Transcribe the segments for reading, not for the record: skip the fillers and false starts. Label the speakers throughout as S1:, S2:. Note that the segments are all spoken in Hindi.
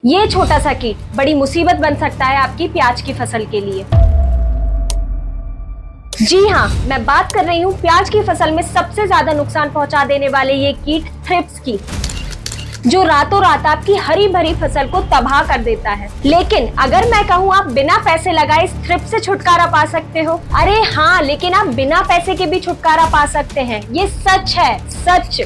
S1: ये छोटा सा कीट बड़ी मुसीबत बन सकता है आपकी प्याज की फसल के लिए। जी हाँ, मैं बात कर रही हूँ प्याज की फसल में सबसे ज्यादा नुकसान पहुंचा देने वाले ये कीट थ्रिप्स की, जो रातों रात आपकी हरी भरी फसल को तबाह कर देता है। लेकिन अगर मैं कहूँ आप बिना पैसे लगाए इस थ्रिप्स से छुटकारा पा सकते हो, अरे हाँ, लेकिन आप बिना पैसे के भी छुटकारा पा सकते हैं। ये सच है, सच।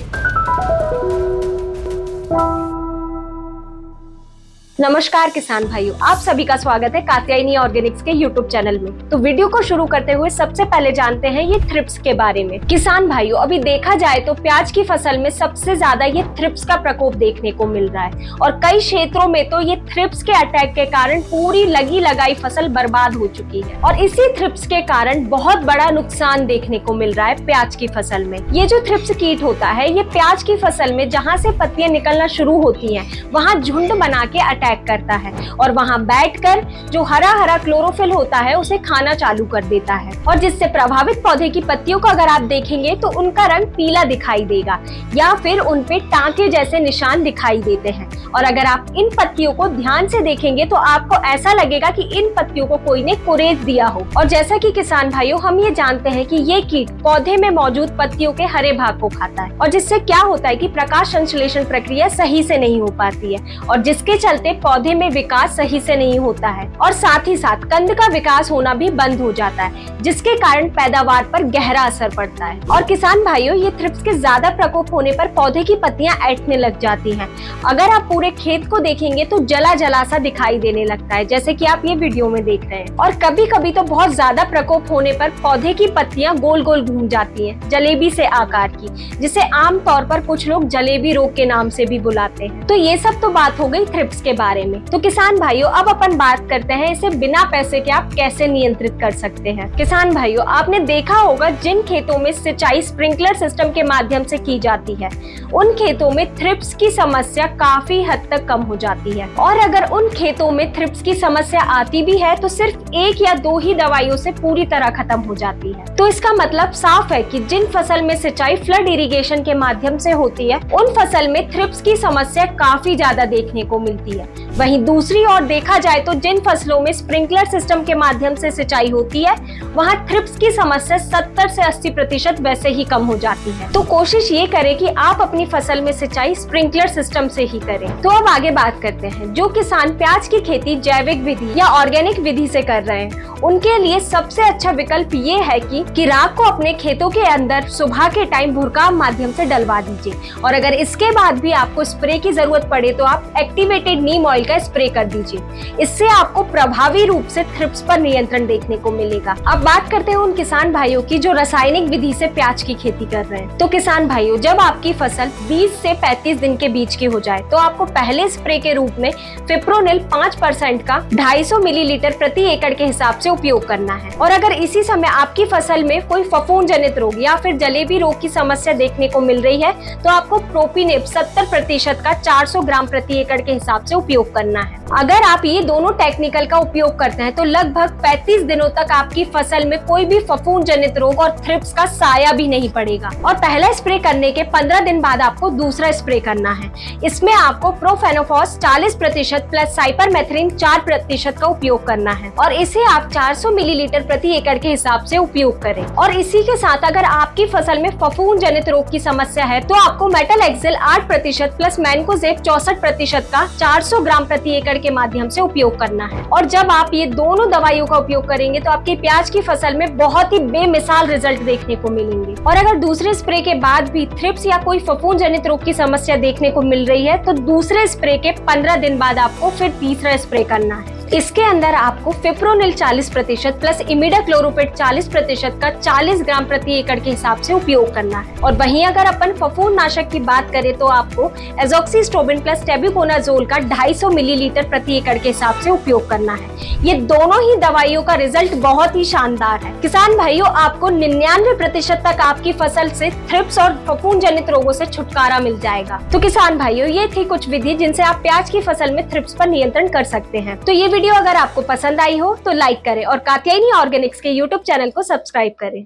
S1: नमस्कार किसान भाइयों, आप सभी का स्वागत है कात्यायनी ऑर्गेनिक्स के यूट्यूब चैनल में। तो वीडियो को शुरू करते हुए सबसे पहले जानते हैं ये थ्रिप्स के बारे में। किसान भाइयों, अभी देखा जाए तो प्याज की फसल में सबसे ज्यादा ये थ्रिप्स का प्रकोप देखने को मिल रहा है और कई क्षेत्रों में तो ये थ्रिप्स के अटैक के कारण पूरी लगी लगाई फसल बर्बाद हो चुकी है और इसी थ्रिप्स के कारण बहुत बड़ा नुकसान देखने को मिल रहा है प्याज की फसल में। ये जो थ्रिप्स कीट होता है, ये प्याज की फसल में जहाँ से पत्तियां निकलना शुरू होती है वहाँ झुंड बना के अटैक करता है और वहां बैठकर जो हरा हरा क्लोरोफिल होता है उसे खाना चालू कर देता है और जिससे प्रभावित पौधे की पत्तियों को अगर आप देखेंगे तो उनका रंग पीला दिखाई देगा या फिर उन पे टांके जैसे निशान दिखाई देते हैं। और अगर आप इन पत्तियों को ध्यान से देखेंगे तो आपको ऐसा लगेगा कि इन पत्तियों को कोई ने कुरेद दिया हो। और जैसा कि किसान भाइयों, हम ये जानते हैं कि ये कीट पौधे में मौजूद पत्तियों के हरे भाग को खाता है और जिससे क्या होता है कि प्रकाश संश्लेषण प्रक्रिया सही से नहीं हो पाती है और जिसके चलते पौधे में विकास सही से नहीं होता है और साथ ही साथ कंद का विकास होना भी बंद हो जाता है, जिसके कारण पैदावार पर गहरा असर पड़ता है। और किसान भाइयों, ये थ्रिप्स के ज्यादा प्रकोप होने पर पौधे की पत्तियां ऐंठने लग जाती हैं। अगर आप पूरे खेत को देखेंगे तो जला जला सा दिखाई देने लगता है, जैसे कि आप ये वीडियो में देख रहे हैं। और कभी कभी तो बहुत ज्यादा प्रकोप होने पर पौधे की पत्तियां गोल गोल घूम जाती हैं, जलेबी से आकार की, जिसे आमतौर पर कुछ लोग जलेबी रोग के नाम से भी बुलाते हैं। तो ये सब तो बात हो गई थ्रिप्स के बारे में। तो किसान भाइयों, अब अपन बात करते हैं इसे बिना पैसे के आप कैसे नियंत्रित कर सकते हैं। किसान भाइयों, आपने देखा होगा जिन खेतों में सिंचाई स्प्रिंकलर सिस्टम के माध्यम से की जाती है उन खेतों में थ्रिप्स की समस्या काफी हद तक कम हो जाती है। और अगर उन खेतों में थ्रिप्स की समस्या आती भी है तो सिर्फ एक या दो ही दवाइयों से पूरी तरह खत्म हो जाती है। तो इसका मतलब साफ है कि जिन फसल में सिंचाई फ्लड इरिगेशन के माध्यम से होती है उन फसल में थ्रिप्स की समस्या काफी ज्यादा देखने को मिलती है। वहीं दूसरी ओर देखा जाए तो जिन फसलों में स्प्रिंकलर सिस्टम के माध्यम से सिंचाई होती है वहां थ्रिप्स की समस्या 70 से 80% वैसे ही कम हो जाती है। तो कोशिश ये करें कि आप अपनी फसल में सिंचाई स्प्रिंकलर सिस्टम से ही करें। तो अब आगे बात करते हैं, जो किसान प्याज की खेती जैविक विधि या ऑर्गेनिक विधि से कर रहे हैं उनके लिए सबसे अच्छा विकल्प ये है कि राख को अपने खेतों के अंदर सुबह के टाइम भुरकाम माध्यम से डलवा दीजिए और अगर इसके बाद भी आपको स्प्रे की जरूरत पड़े तो आप एक्टिवेटेड नीम ऑयल का स्प्रे कर दीजिए। इससे आपको प्रभावी रूप से थ्रिप्स पर नियंत्रण देखने को मिलेगा। अब बात करते हैं उन किसान भाइयों की जो रासायनिक विधि से प्याज की खेती कर रहे हैं। तो किसान भाइयों, जब आपकी फसल 20 से 35 दिन के बीच की हो जाए तो आपको पहले स्प्रे के रूप में फिप्रोनिल 5% का 250 मिलीलीटर प्रति एकड़ के हिसाब से उपयोग करना है। और अगर इसी समय आपकी फसल में कोई फफूंद जनित रोग या फिर जलेबी रोग की समस्या देखने को मिल रही है तो आपको प्रोपिनेप 70% का 400 ग्राम प्रति एकड़ के हिसाब से उपयोग करना है। अगर आप ये दोनों टेक्निकल का उपयोग करते हैं तो लगभग 35 दिनों तक आपकी फसल में कोई भी फफूंद जनित रोग और थ्रिप्स का साया भी नहीं पड़ेगा। और पहला स्प्रे करने के 15 दिन बाद आपको दूसरा स्प्रे करना है। इसमें आपको प्रोफेनोफॉस 40% प्लस साइपरमेथ्रिन 4% का उपयोग करना है और इसे आप 400 मिलीलीटर प्रति एकड़ के हिसाब से उपयोग करें। और इसी के साथ अगर आपकी फसल में फफूंद जनित रोग की समस्या है तो आपको मेटल एक्सेल 8% प्लस मैनकोजेब 64% का 400 ग्राम प्रति एकड़ के माध्यम से उपयोग करना है। और जब आप ये दोनों दवाइयों का उपयोग करेंगे तो आपकी प्याज की फसल में बहुत ही बेमिसाल रिजल्ट देखने को मिलेंगे। और अगर दूसरे स्प्रे के बाद भी थ्रिप्स या कोई फफूंद जनित रोग की समस्या देखने को मिल रही है तो दूसरे स्प्रे के 15 दिन बाद आपको फिर तीसरा स्प्रे करना है। इसके अंदर आपको फिप्रोनिल 40% प्लस इमिडाक्लोरोपिड 40% का 40 ग्राम प्रति एकड़ के हिसाब से उपयोग करना है। और वहीं अगर अपन फफूंद नाशक की बात करें तो आपको एजॉक्सिस्ट्रोबिन प्लस टेबुकोनाजोल का 250 मिलीलीटर प्रति एकड़ के हिसाब से उपयोग करना है। ये दोनों ही दवाइयों का रिजल्ट बहुत ही शानदार है। किसान भाइयों, आपको 99% तक आपकी फसल से थ्रिप्स और फफूंद जनित रोगों से छुटकारा मिल जाएगा। तो किसान भाइयों, ये थी कुछ विधि जिनसे आप प्याज की फसल में थ्रिप्स पर नियंत्रण कर सकते हैं। तो ये वीडियो अगर आपको पसंद आई हो तो लाइक करें और कात्यायनी ऑर्गेनिक्स के यूट्यूब चैनल को सब्सक्राइब करें।